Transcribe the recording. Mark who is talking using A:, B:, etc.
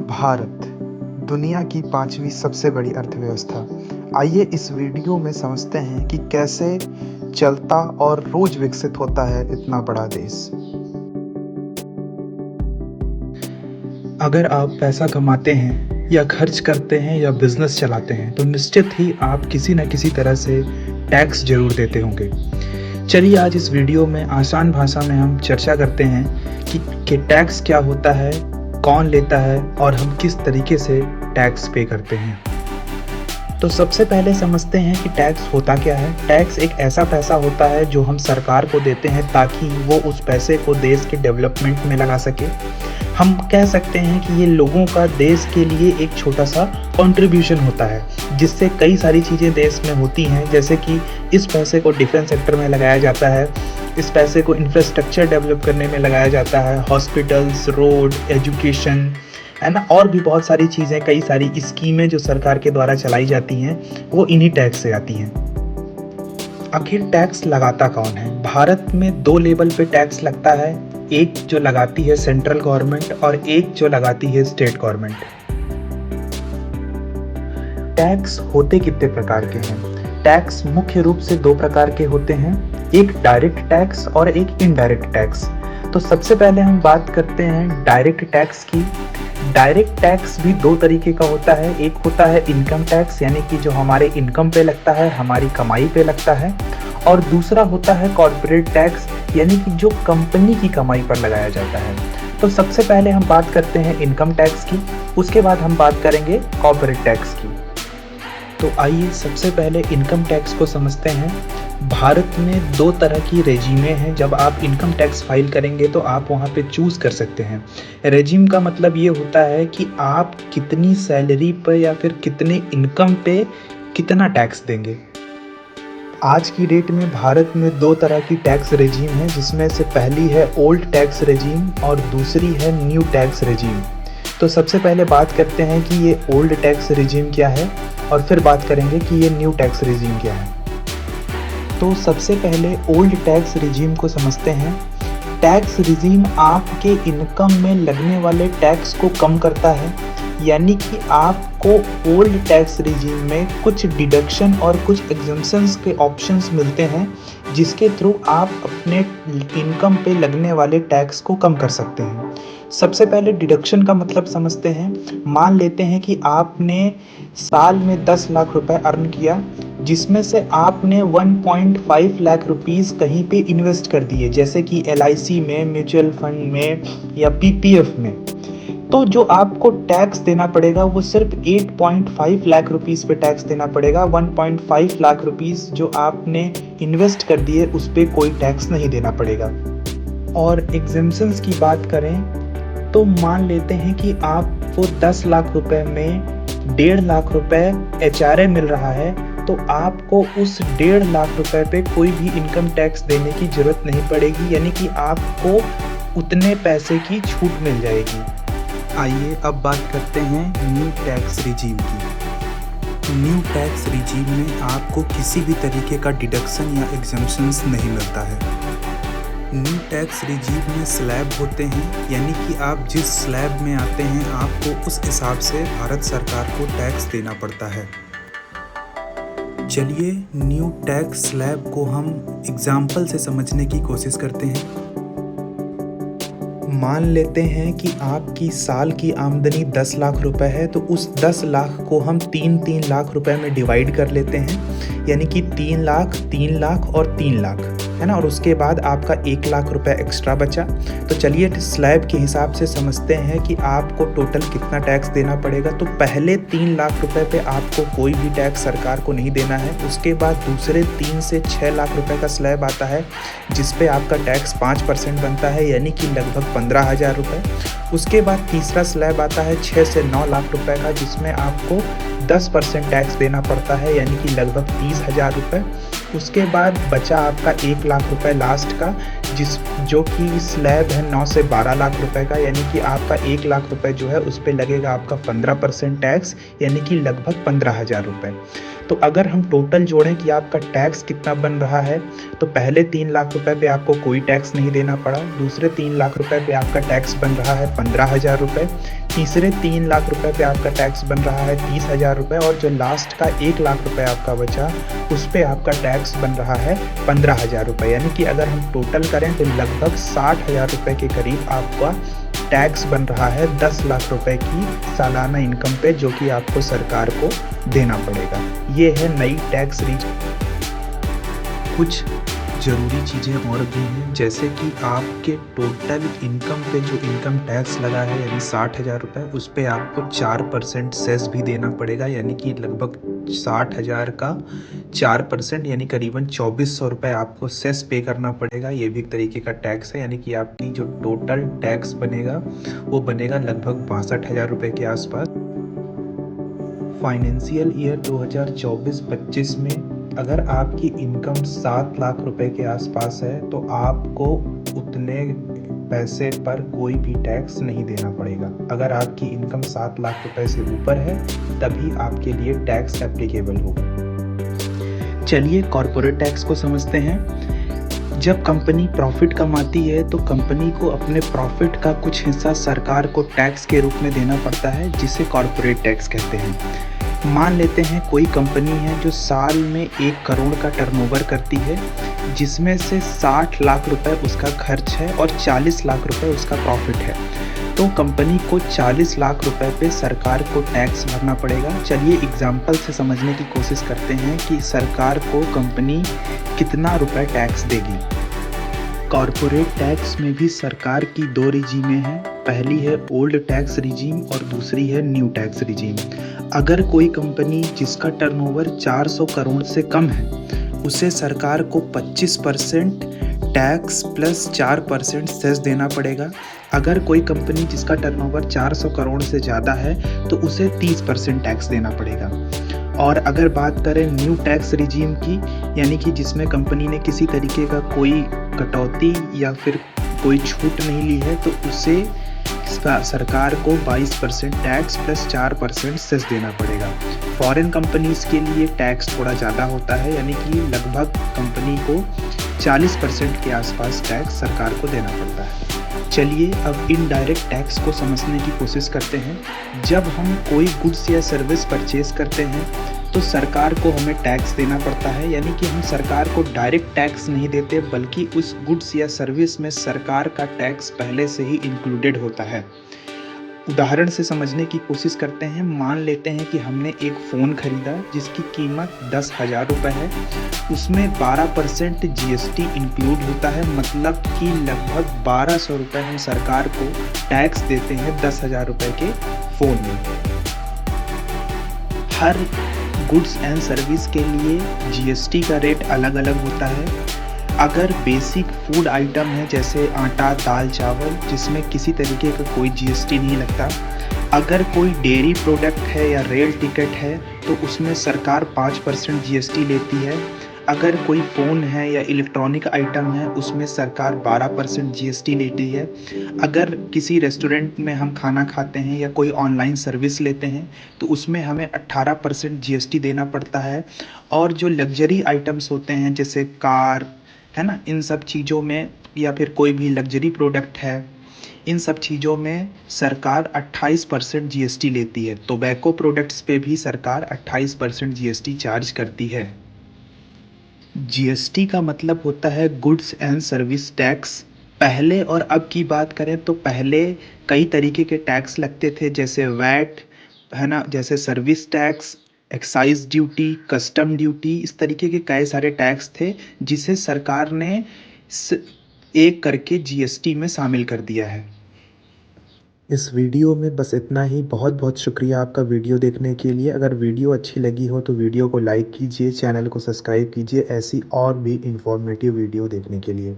A: भारत दुनिया की 5वीं सबसे बड़ी अर्थव्यवस्था। आइए इस वीडियो में समझते हैं कि कैसे चलता और रोज विकसित होता है इतना बड़ा देश। अगर आप पैसा कमाते हैं या खर्च करते हैं या बिजनेस चलाते हैं तो निश्चित ही आप किसी न किसी तरह से टैक्स जरूर देते होंगे। चलिए आज इस वीडियो में आसान भाषा में हम चर्चा करते हैं कि टैक्स क्या होता है, कौन लेता है और हम किस तरीके से टैक्स पे करते हैं। तो सबसे पहले समझते हैं कि टैक्स होता क्या है। टैक्स एक ऐसा पैसा होता है जो हम सरकार को देते हैं ताकि वो उस पैसे को देश के डेवलपमेंट में लगा सके। हम कह सकते हैं कि ये लोगों का देश के लिए एक छोटा सा कंट्रीब्यूशन होता है, जिससे कई सारी चीज़ें देश में होती हैं, जैसे कि इस पैसे को डिफेंस सेक्टर में लगाया जाता है, इस पैसे को इंफ्रास्ट्रक्चर डेवलप करने में लगाया जाता है, हॉस्पिटल्स, रोड, एजुकेशन, है ना, और भी बहुत सारी चीज़ें, कई सारी स्कीमें जो सरकार के द्वारा चलाई जाती हैं वो इन्हीं टैक्स से आती हैं। आखिर टैक्स लगाता कौन है? भारत में दो लेवल पे टैक्स लगता है, एक जो लगाती है सेंट्रल गवर्नमेंट और एक जो लगाती है स्टेट गवर्नमेंट। टैक्स होते कितने प्रकार के हैं? टैक्स मुख्य रूप से दो प्रकार के होते हैं, एक डायरेक्ट टैक्स और एक इनडायरेक्ट टैक्स। तो सबसे पहले हम बात करते हैं डायरेक्ट टैक्स की। डायरेक्ट टैक्स भी दो तरीके का होता है, एक होता है इनकम टैक्स, यानी कि जो हमारे इनकम पे लगता है, हमारी कमाई पे लगता है, और दूसरा होता है कॉर्पोरेट टैक्स, यानी कि जो कंपनी की कमाई पर लगाया जाता है। तो सबसे पहले हम बात करते हैं इनकम टैक्स की, उसके बाद हम बात करेंगे कॉर्पोरेट टैक्स की। तो आइए सबसे पहले इनकम टैक्स को समझते हैं। भारत में दो तरह की रेजिमे हैं। जब आप इनकम टैक्स फाइल करेंगे तो आप वहाँ पे चूज़ कर सकते हैं। रेजिम का मतलब ये होता है कि आप कितनी सैलरी पर या फिर कितने इनकम पे कितना टैक्स देंगे। आज की डेट में भारत में दो तरह की टैक्स रेजिम है, जिसमें से पहली है ओल्ड टैक्स रेजिम और दूसरी है न्यू टैक्स रेजिम। तो सबसे पहले बात करते हैं कि ये ओल्ड टैक्स रेजिम क्या है और फिर बात करेंगे कि ये न्यू टैक्स रेजिम क्या है। तो सबसे पहले ओल्ड टैक्स रेजिम को समझते हैं। टैक्स रेजिम आपके इनकम में लगने वाले टैक्स को कम करता है, यानी कि आपको ओल्ड टैक्स रेजिम में कुछ डिडक्शन और कुछ एग्जम्पशंस के ऑप्शंस मिलते हैं, जिसके थ्रू आप अपने इनकम पे लगने वाले टैक्स को कम कर सकते हैं। सबसे पहले डिडक्शन का मतलब समझते हैं। मान लेते हैं कि आपने साल में 10 लाख रुपए अर्न किया, जिसमें से आपने 1.5 लाख रुपीस कहीं पे इन्वेस्ट कर दिए, जैसे कि LIC में, म्यूचुअल फंड में या PPF में। तो जो आपको टैक्स देना पड़ेगा वो सिर्फ 8.5 लाख रुपीस पे टैक्स देना पड़ेगा। 1.5 लाख रुपीस जो आपने इन्वेस्ट कर दिए उस पर कोई टैक्स नहीं देना पड़ेगा। और एग्जेम्पशंस की बात करें तो मान लेते हैं कि आपको 10 लाख रुपए में 1.5 लाख रुपए HRA मिल रहा है, तो आपको उस 1.5 लाख रुपए पे कोई भी इनकम टैक्स देने की जरूरत नहीं पड़ेगी, यानी कि आपको उतने पैसे की छूट मिल जाएगी। आइए अब बात करते हैं न्यू टैक्स रिजीम की। न्यू टैक्स रिजीम में आपको किसी भी तरीके का डिडक्शन या एग्जम्पशंस नहीं मिलता है। न्यू टैक्स रिजीम में स्लैब होते हैं, यानी कि आप जिस स्लैब में आते हैं आपको उस हिसाब से भारत सरकार को टैक्स देना पड़ता है। चलिए न्यू टैक्स स्लैब को हम एग्जाम्पल से समझने की कोशिश करते हैं। मान लेते हैं कि आपकी साल की आमदनी 10 लाख रुपए है, तो उस 10 लाख को हम 3-3 लाख रुपए में डिवाइड कर लेते हैं, यानी कि 3 लाख, 3 लाख और 3 लाख, है ना। और उसके बाद आपका 1 लाख रुपए एक्स्ट्रा बचा। तो चलिए स्लैब के हिसाब से समझते हैं कि आपको टोटल कितना टैक्स देना पड़ेगा। तो पहले 3 लाख रुपए पे आपको कोई भी टैक्स सरकार को नहीं देना है। उसके बाद दूसरे 3 से 6 लाख रुपए का स्लैब आता है, जिस पे आपका टैक्स 5% बनता है, यानी कि लगभग 15,000 रुपये। उसके बाद तीसरा स्लैब आता है 6 से 9 लाख रुपए का, जिसमें आपको 10% टैक्स देना पड़ता है, यानी कि लगभग 30,000 रुपये। उसके बाद बचा आपका 1 लाख रुपए लास्ट का, जिस जो कि स्लैब है 9 से 12 लाख रुपए का, यानी कि आपका 1 लाख रुपए जो है उस पे लगेगा आपका 15% टैक्स, यानी कि लगभग 15,000 रुपए। तो अगर हम टोटल जोड़ें कि आपका टैक्स कितना बन रहा है, तो पहले 3 लाख रुपए पे आपको कोई टैक्स नहीं देना पड़ा, दूसरे 3 लाख रुपए पे आपका टैक्स बन रहा है 15,000 रुपए, तीसरे 3 लाख रुपए पे आपका टैक्स बन रहा है 30,000 रुपए, और जो लास्ट का 1 लाख रुपए आपका बचा उस पे आपका टैक्स बन रहा है 15,000 रुपए। यानी कि अगर हम टोटल करें तो लगभग 60,000 रुपए के करीब आपका टैक्स बन रहा है 10 लाख रुपए की सालाना इनकम पे, जो कि आपको सरकार को देना पड़ेगा। ये है नई टैक्स कुछ ज़रूरी चीज़ें और भी हैं, जैसे कि आपके टोटल इनकम पे जो इनकम टैक्स लगा है यानी 60,000 रुपये, उस पर आपको 4% सेस भी देना पड़ेगा, यानी कि लगभग 60,000 का 4% यानी करीबन 2,400 रुपये आपको सेस पे करना पड़ेगा। ये भी एक तरीके का टैक्स है, यानी कि आपकी जो टोटल टैक्स बनेगा वो बनेगा लगभग 62,000 रुपये के आसपास। फाइनेंशियल ईयर 2024-25 में अगर आपकी इनकम 7 लाख रुपए के आसपास है तो आपको उतने पैसे पर कोई भी टैक्स नहीं देना पड़ेगा। अगर आपकी इनकम 7 लाख रुपए से ऊपर है तभी आपके लिए टैक्स एप्लीकेबल होगा। चलिए कॉर्पोरेट टैक्स को समझते हैं। जब कंपनी प्रॉफिट कमाती है तो कंपनी को अपने प्रॉफिट का कुछ हिस्सा सरकार को टैक्स के रूप में देना पड़ता है, जिसे कॉर्पोरेट टैक्स कहते हैं। मान लेते हैं कोई कंपनी है जो साल में 1 करोड़ का टर्नओवर करती है, जिसमें से 60 लाख रुपए उसका खर्च है और 40 लाख रुपए उसका प्रॉफिट है। तो कंपनी को 40 लाख रुपए पे सरकार को टैक्स भरना पड़ेगा। चलिए एग्जाम्पल से समझने की कोशिश करते हैं कि सरकार को कंपनी कितना रुपए टैक्स देगी। कॉर्पोरेट टैक्स में भी सरकार की 2 रिजीमें हैं। पहली है ओल्ड टैक्स रिजीम और दूसरी है न्यू टैक्स रिजीम। अगर कोई कंपनी जिसका टर्नओवर 400 करोड़ से कम है, उसे सरकार को 25% टैक्स प्लस 4% सेस देना पड़ेगा। अगर कोई कंपनी जिसका टर्नओवर 400 करोड़ से ज़्यादा है तो उसे 30% टैक्स देना पड़ेगा। और अगर बात करें न्यू टैक्स रिजीम की, यानी कि जिसमें कंपनी ने किसी तरीके का कोई कटौती या फिर कोई छूट नहीं ली है, तो उसे सरकार को 22% टैक्स प्लस 4% सेस देना पड़ेगा। फॉरेन कंपनीज़ के लिए टैक्स थोड़ा ज़्यादा होता है, यानी कि लगभग कंपनी को 40% के आसपास टैक्स सरकार को देना पड़ता है। चलिए अब इनडायरेक्ट टैक्स को समझने की कोशिश करते हैं। जब हम कोई गुड्स या सर्विस परचेज करते हैं तो सरकार को हमें टैक्स देना पड़ता है, यानी कि हम सरकार को डायरेक्ट टैक्स नहीं देते, बल्कि उस गुड्स या सर्विस में सरकार का टैक्स पहले से ही इंक्लूडेड होता है। उदाहरण से समझने की कोशिश करते हैं। मान लेते हैं कि हमने एक फ़ोन खरीदा जिसकी कीमत 10,000 रुपये है, उसमें 12% GST इंक्लूड होता है, मतलब कि लगभग 1,200 रुपये हम सरकार को टैक्स देते हैं 10,000 रुपये के फ़ोन में। हर गुड्स एंड सर्विस के लिए GST का रेट अलग अलग होता है। अगर बेसिक फूड आइटम है जैसे आटा, दाल, चावल, जिसमें किसी तरीके का कोई GST नहीं लगता। अगर कोई डेयरी प्रोडक्ट है या रेल टिकट है तो उसमें सरकार 5% GST लेती है। अगर कोई फ़ोन है या इलेक्ट्रॉनिक आइटम है उसमें सरकार 12% GST लेती है। अगर किसी रेस्टोरेंट में हम खाना खाते हैं या कोई ऑनलाइन सर्विस लेते हैं तो उसमें हमें 18% GST देना पड़ता है। और जो लग्जरी आइटम्स होते हैं जैसे कार है ना, इन सब चीज़ों में, या फिर कोई भी लग्जरी प्रोडक्ट है, इन सब चीज़ों में सरकार 28% GST लेती है। टोबैको प्रोडक्ट्स पे भी सरकार 28% GST चार्ज करती है। GST का मतलब होता है गुड्स एंड सर्विस टैक्स। पहले और अब की बात करें तो पहले कई तरीके के टैक्स लगते थे, जैसे वैट है ना, जैसे service tax, excise duty, custom duty, इस तरीके के कई सारे टैक्स थे जिसे सरकार ने एक करके GST में शामिल कर दिया है। इस वीडियो में बस इतना ही। बहुत बहुत शुक्रिया आपका वीडियो देखने के लिए। अगर वीडियो अच्छी लगी हो तो वीडियो को लाइक कीजिए, चैनल को सब्सक्राइब कीजिए ऐसी और भी इंफॉर्मेटिव वीडियो देखने के लिए।